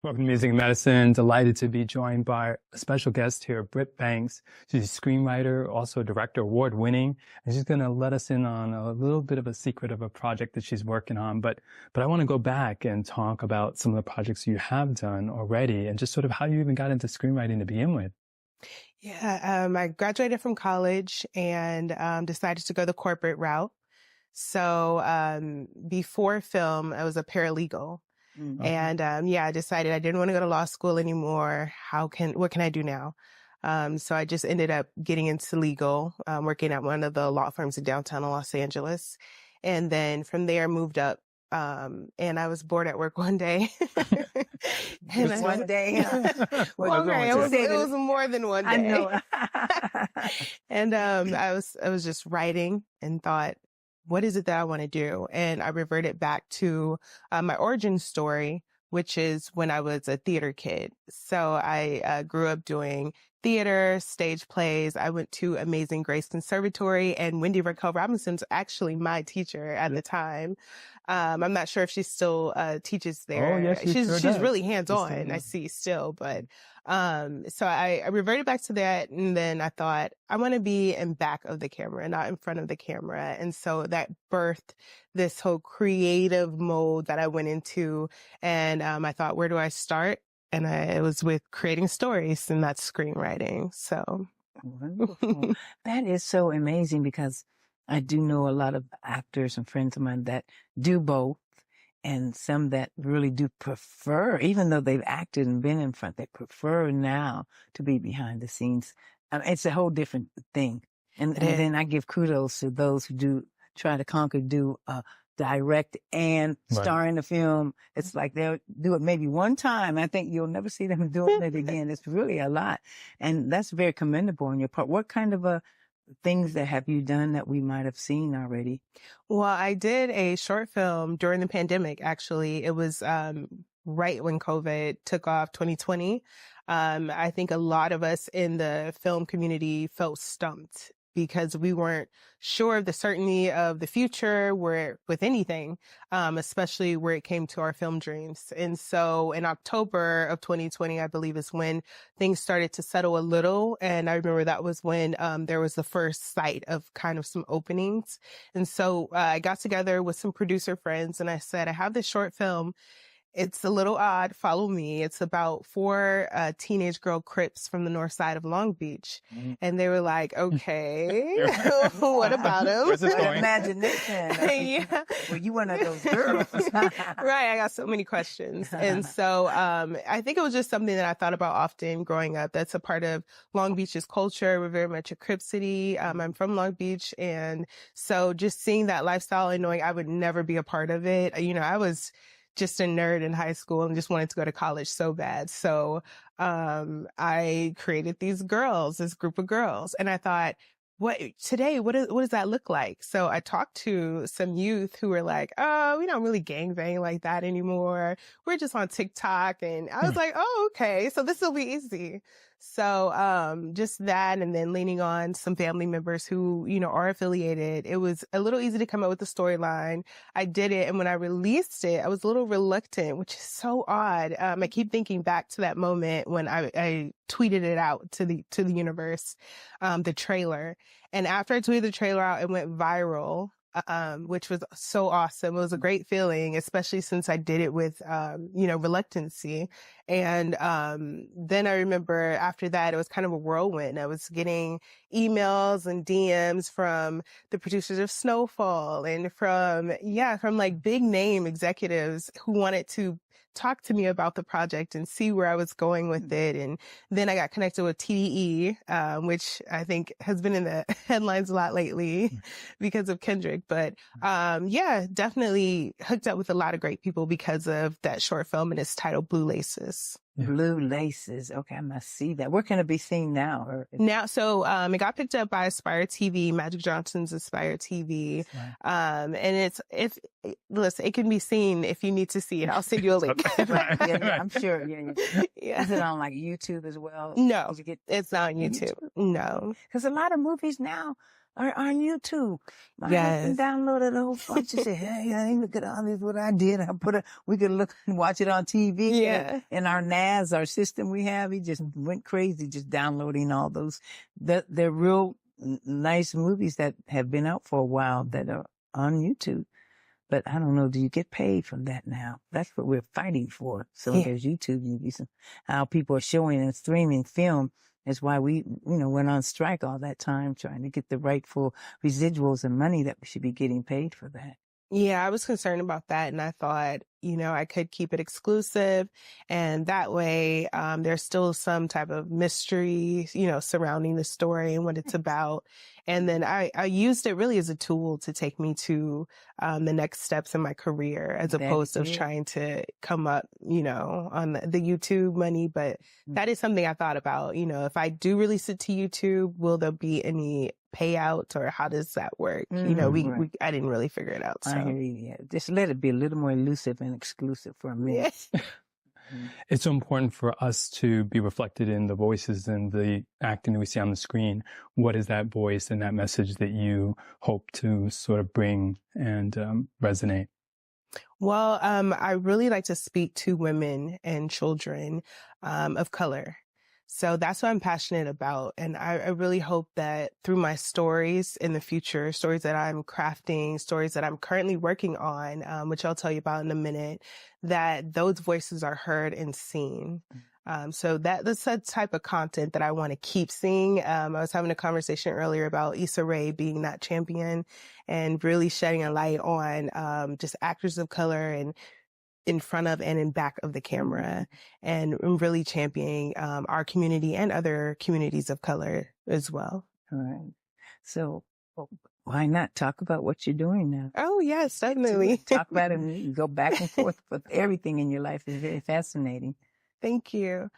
Welcome to Music and Medicine. Delighted to be joined by a special guest here, Britt Banks. She's a screenwriter, also director, award-winning, and she's going to let us in on a little bit of a secret of a project that she's working on. But I want to go back and talk about some of the projects you have done already and just sort of how you even got into screenwriting to begin with. Yeah, I graduated from college and decided to go the corporate route. So before film, I was a paralegal. Mm-hmm. And I decided I didn't want to go to law school anymore. What can I do now? So I just ended up getting into legal, working at one of the law firms in downtown Los Angeles. And then from there moved up. And I was bored at work one day. And one day. Well, okay, it was more than one day. I know. And I was just writing and thought, what is it that I want to do? And I reverted back to my origin story, which is when I was a theater kid. So I grew up doing theater, stage plays. I went to Amazing Grace Conservatory, and Wendy Raquel Robinson's actually my teacher at the time. I'm not sure if she still teaches there. Oh, yes, she's really hands-on, I see still. But so I reverted back to that, and then I thought, I want to be in back of the camera, not in front of the camera. And so that birthed this whole creative mode that I went into. And I thought, where do I start? And it was with creating stories, and that's screenwriting. So wonderful. That is so amazing, because I do know a lot of actors and friends of mine that do both, and some that really do prefer, even though they've acted and been in front, they prefer now to be behind the scenes. It's a whole different thing. And then I give kudos to those who do try to direct and star in the film. It's like they'll do it maybe one time. I think you'll never see them doing it again. It's really a lot. And that's very commendable on your part. What kind of things that have you done that we might have seen already? Well, I did a short film during the pandemic, actually. It was right when COVID took off, 2020. I think a lot of us in the film community felt stumped because we weren't sure of the certainty of the future with anything, especially where it came to our film dreams. And so in October of 2020, I believe, is when things started to settle a little. And I remember that was when there was the first sight of kind of some openings. And so I got together with some producer friends and I said, I have this short film. It's a little odd. Follow me. It's about 4 teenage girl Crips from the north side of Long Beach. Mm-hmm. And they were like, okay, what about them? Where's this going? Imagination. Yeah. Well, you one of those girls. Right. I got so many questions. And so I think it was just something that I thought about often growing up. That's a part of Long Beach's culture. We're very much a Crip city. I'm from Long Beach. And so just seeing that lifestyle and knowing I would never be a part of it, I was just a nerd in high school and just wanted to go to college so bad. So I created this group of girls. And I thought, what does that look like? So I talked to some youth who were like, oh, we don't really gangbang like that anymore. We're just on TikTok. And I was like, oh, okay. So this will be easy. So just that, and then leaning on some family members who, are affiliated. It was a little easy to come up with the storyline. I did it. And when I released it, I was a little reluctant, which is so odd. I keep thinking back to that moment when I tweeted it out to the universe, the trailer. And after I tweeted the trailer out, it went viral. Which was so awesome. It was a great feeling, especially since I did it with, reluctancy. And then I remember after that, it was kind of a whirlwind. I was getting emails and DMs from the producers of Snowfall and from like big name executives who wanted to talk to me about the project and see where I was going with it. And then I got connected with TDE, which I think has been in the headlines a lot lately because of Kendrick. But definitely hooked up with a lot of great people because of that short film, and it's titled Blue Laces. Blue Laces. Okay, I must see that. Where can it be seen now? So it got picked up by Aspire TV, Magic Johnson's Aspire TV. Right. And listen, it can be seen if you need to see it. I'll send you a link. Right. Yeah, I'm sure. Yeah. Is it on like YouTube as well? No, it's not on YouTube. No. Because a lot of movies now, are on YouTube. My husband Yes. downloaded a whole bunch and said, hey, honey, look at all this, what I did. We could look and watch it on TV. Yeah. And our NAS, our system we have, he just went crazy just downloading all those. They're real nice movies that have been out for a while that are on YouTube. But I don't know, do you get paid from that now? That's what we're fighting for. So there's YouTube movies and how people are showing and streaming film. That's why we, went on strike all that time trying to get the rightful residuals and money that we should be getting paid for that. Yeah, I was concerned about that, and I thought, I could keep it exclusive, and that way, there's still some type of mystery, surrounding the story and what it's about. And then I used it really as a tool to take me to the next steps in my career, as opposed to trying to come up, on the YouTube money. But that is something I thought about. If I do release it to YouTube, will there be any payouts, or how does that work? Right. I didn't really figure it out. So. I hear you. Yeah. Just let it be a little more elusive and exclusive for a minute. Yeah. It's so important for us to be reflected in the voices and the acting that we see on the screen. What is that voice and that message that you hope to sort of bring and resonate? Well, I really like to speak to women and children of color. So that's what I'm passionate about. And I really hope that through my stories in the future, stories that I'm crafting, stories that I'm currently working on, which I'll tell you about in a minute, that those voices are heard and seen. So that's the type of content that I want to keep seeing. I was having a conversation earlier about Issa Rae being that champion and really shedding a light on just actors of color and in front of and in back of the camera, and really championing our community and other communities of color as well. All right. So why not talk about what you're doing now? Oh, yes, definitely. Talk about it and go back and forth with everything in your life. Is very fascinating. Thank you.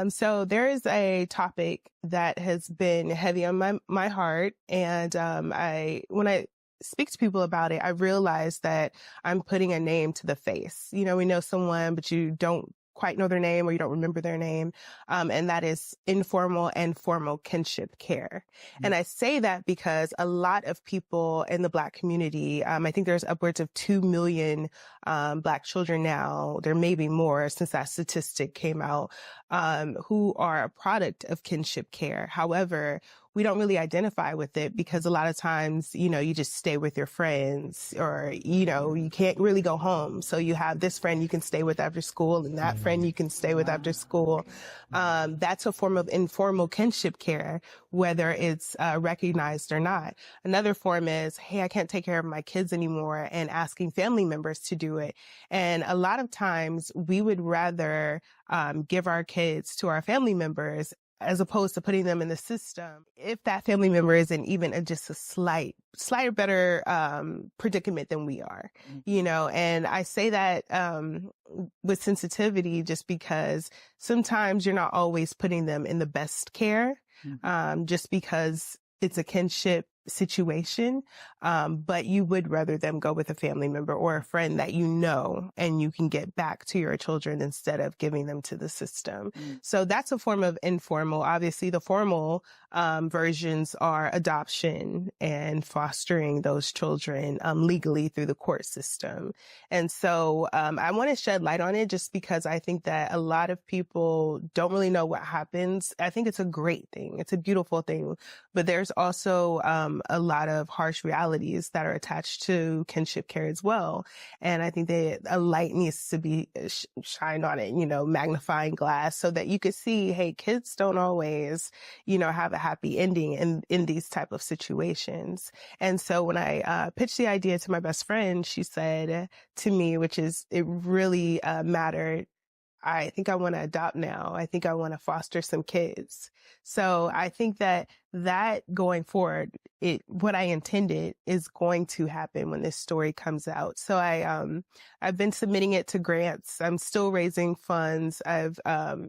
So there is a topic that has been heavy on my heart. And when I speak to people about it, I realize that I'm putting a name to the face. We know someone, but you don't quite know their name, or you don't remember their name. And that is informal and formal kinship care. Mm-hmm. And I say that because a lot of people in the Black community, I think there's upwards of 2 million Black children now, there may be more since that statistic came out, who are a product of kinship care. However, we don't really identify with it because a lot of times, you just stay with your friends, or, you can't really go home. So you have this friend you can stay with after school, and that friend you can stay with after school. That's a form of informal kinship care, whether it's recognized or not. Another form is, hey, I can't take care of my kids anymore, and asking family members to do it. And a lot of times we would rather give our kids to our family members as opposed to putting them in the system, if that family member is in even just a slighter better predicament than we are, and I say that with sensitivity, just because sometimes you're not always putting them in the best care, just because it's a kinship situation, but you would rather them go with a family member or a friend that and you can get back to your children instead of giving them to the system. So that's a form of informal. Obviously, the formal versions are adoption and fostering those children legally through the court system. And so I want to shed light on it, just because I think that a lot of people don't really know what happens. I think it's a great thing. It's a beautiful thing. But there's also a lot of harsh realities that are attached to kinship care as well. And I think that a light needs to be shined on it, magnifying glass, so that you could see, hey, kids don't always, have a happy ending in these type of situations. And so when I pitched the idea to my best friend, she said to me, it really mattered, I think I want to adopt now. I think I want to foster some kids. So I think that going forward, what I intended is going to happen when this story comes out. So I've been submitting it to grants. I'm still raising funds. I've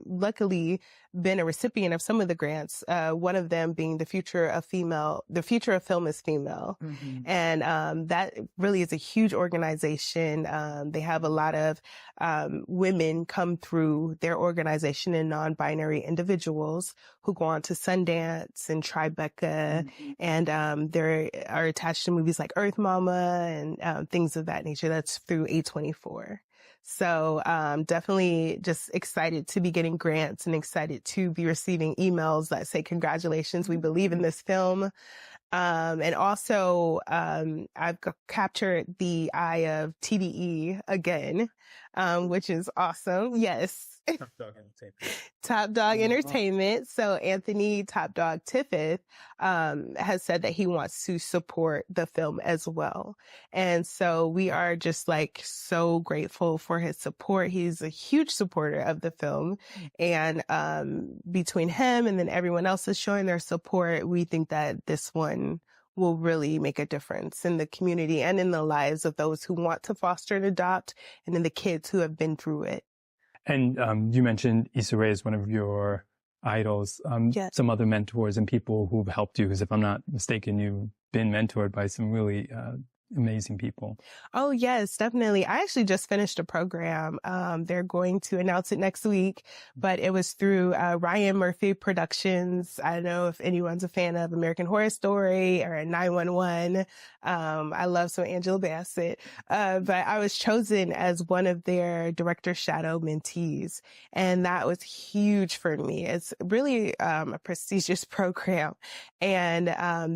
luckily been a recipient of some of the grants. One of them being the future of film is female. Mm-hmm. And that really is a huge organization. They have a lot of women come through their organization, and non-binary individuals who go on to Sundance and Tribeca, and they are attached to movies like Earth Mama and things of that nature. That's through A24. So definitely just excited to be getting grants and excited to be receiving emails that say, congratulations, we believe in this film. And also, I've captured the eye of TDE again, which is awesome. Yes. Top Dog Entertainment. Top Dog Entertainment. So Anthony Top Dog Tiffith has said that he wants to support the film as well. And so we are just like so grateful for his support. He's a huge supporter of the film. And between him and then everyone else is showing their support, we think that this one will really make a difference in the community and in the lives of those who want to foster and adopt, and in the kids who have been through it. And you mentioned Issa Rae as one of your idols. Yes. Some other mentors and people who've helped you, because if I'm not mistaken, you've been mentored by some really amazing people. Oh, yes, definitely. I actually just finished a program. They're going to announce it next week, but it was through Ryan Murphy Productions. I don't know if anyone's a fan of American Horror Story or 911. I love some Angela Bassett, but I was chosen as one of their director shadow mentees, and that was huge for me. It's really a prestigious program, and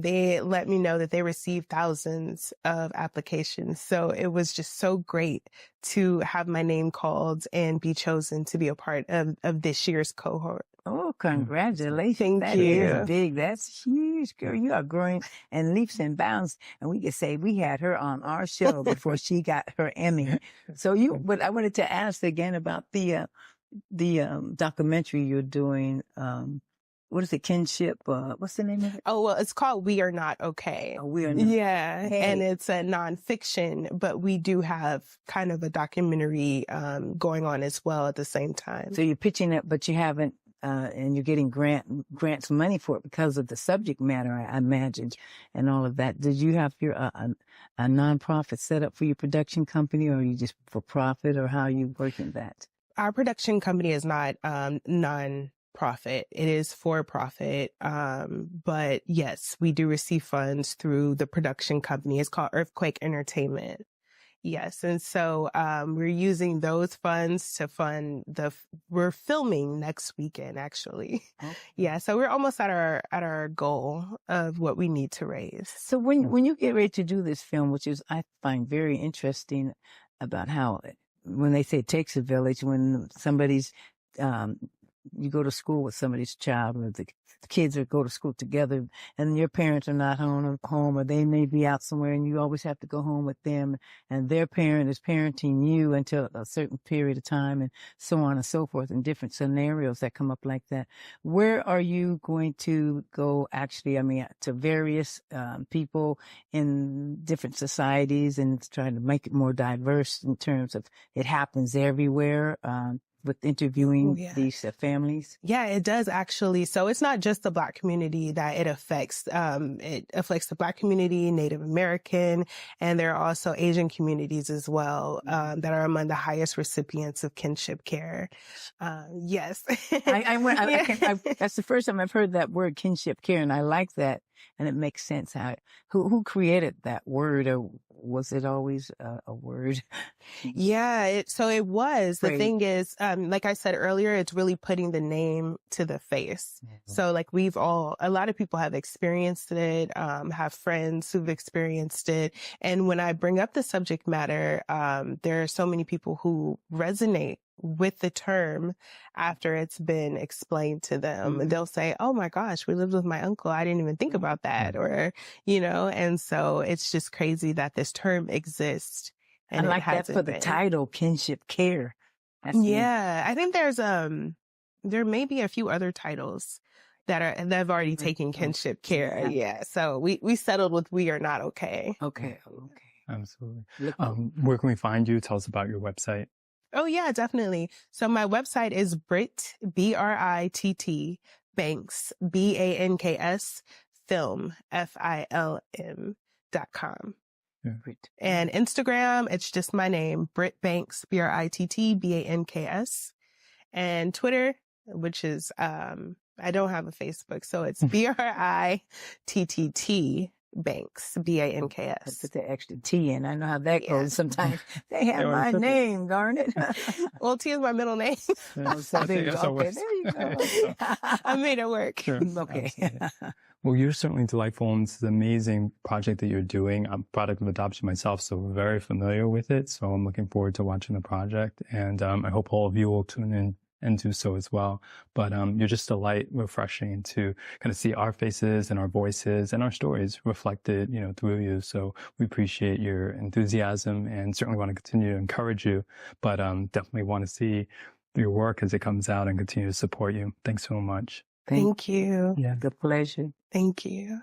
they let me know that they received thousands of applications. So it was just so great to have my name called and be chosen to be a part of this year's cohort. Oh, congratulations. Thank you. That is big. That's huge, girl. You are growing in leaps and bounds. And we could say we had her on our show before she got her Emmy. So but I wanted to ask again about the documentary you're doing. What is it? Kinship? What's the name of it? Oh, well, it's called We Are Not Okay. Oh, We Are Not. Yeah. Hey. And it's a nonfiction, but we do have kind of a documentary going on as well at the same time. So you're pitching it, but you haven't, and you're getting grants money for it because of the subject matter, I imagine, and all of that. Did you have your a nonprofit set up for your production company, or are you just for profit, or how are you working that? Our production company is not non-profit. It is for profit. But yes, we do receive funds through the production company. It's called Earthquake Entertainment. Yes. And so, we're using those funds to fund we're filming next weekend, actually. Okay. Yeah. So we're almost at our goal of what we need to raise. So when you get ready to do this film, which is, I find very interesting about how, when they say it takes a village, when somebody's, you go to school with somebody's child, or the kids go to school together, and your parents are not home, or they may be out somewhere, and you always have to go home with them, and their parent is parenting you until a certain period of time, and so on and so forth, in different scenarios that come up like that. Where are you going to go, actually, to various people in different societies, and trying to make it more diverse in terms of it happens everywhere, with interviewing these families? Yeah, it does actually. So it's not just the Black community that it affects. It affects the Black community, Native American, and there are also Asian communities as well, that are among the highest recipients of kinship care. Yes. That's the first time I've heard that word, kinship care, and I like that. And it makes sense. Who created that word, or was it always a word? Yeah, so it was. Great. The thing is, like I said earlier, it's really putting the name to the face. Mm-hmm. So like a lot of people have experienced it, have friends who've experienced it. And when I bring up the subject matter, there are so many people who resonate with the term after it's been explained to them. Mm-hmm. And they'll say, oh my gosh, we lived with my uncle. I didn't even think about that. Or, and so it's just crazy that this term exists. And I like that for the title, kinship care. I think there may be a few other titles that have already taken kinship care. Yeah. So we settled with We Are Not Okay. Okay. Absolutely. Where can we find you? Tell us about your website. Oh, yeah, definitely. So my website is Britt, BRITT, Banks, BANKS, film, FILM.com. Yeah. And Instagram, it's just my name, Britt Banks, BRITT, BANKS. And Twitter, which is I don't have a Facebook, so it's BRITTT Banks, BANKS. Put the extra T in. I know how that Yeah. goes. Sometimes they have my name, darn it. Well, T is my middle name. So there you go. Okay, there you go. I made it work. Sure. Okay. Well, you're certainly delightful, and it's an amazing project that you're doing. I'm a product of adoption myself, so very familiar with it. So I'm looking forward to watching the project, and I hope all of you will tune in and do so as well. But you're just a light, refreshing to kind of see our faces and our voices and our stories reflected, through you. So we appreciate your enthusiasm and certainly want to continue to encourage you, but definitely want to see your work as it comes out and continue to support you. Thanks so much. Thank you. Yeah, the pleasure. Thank you.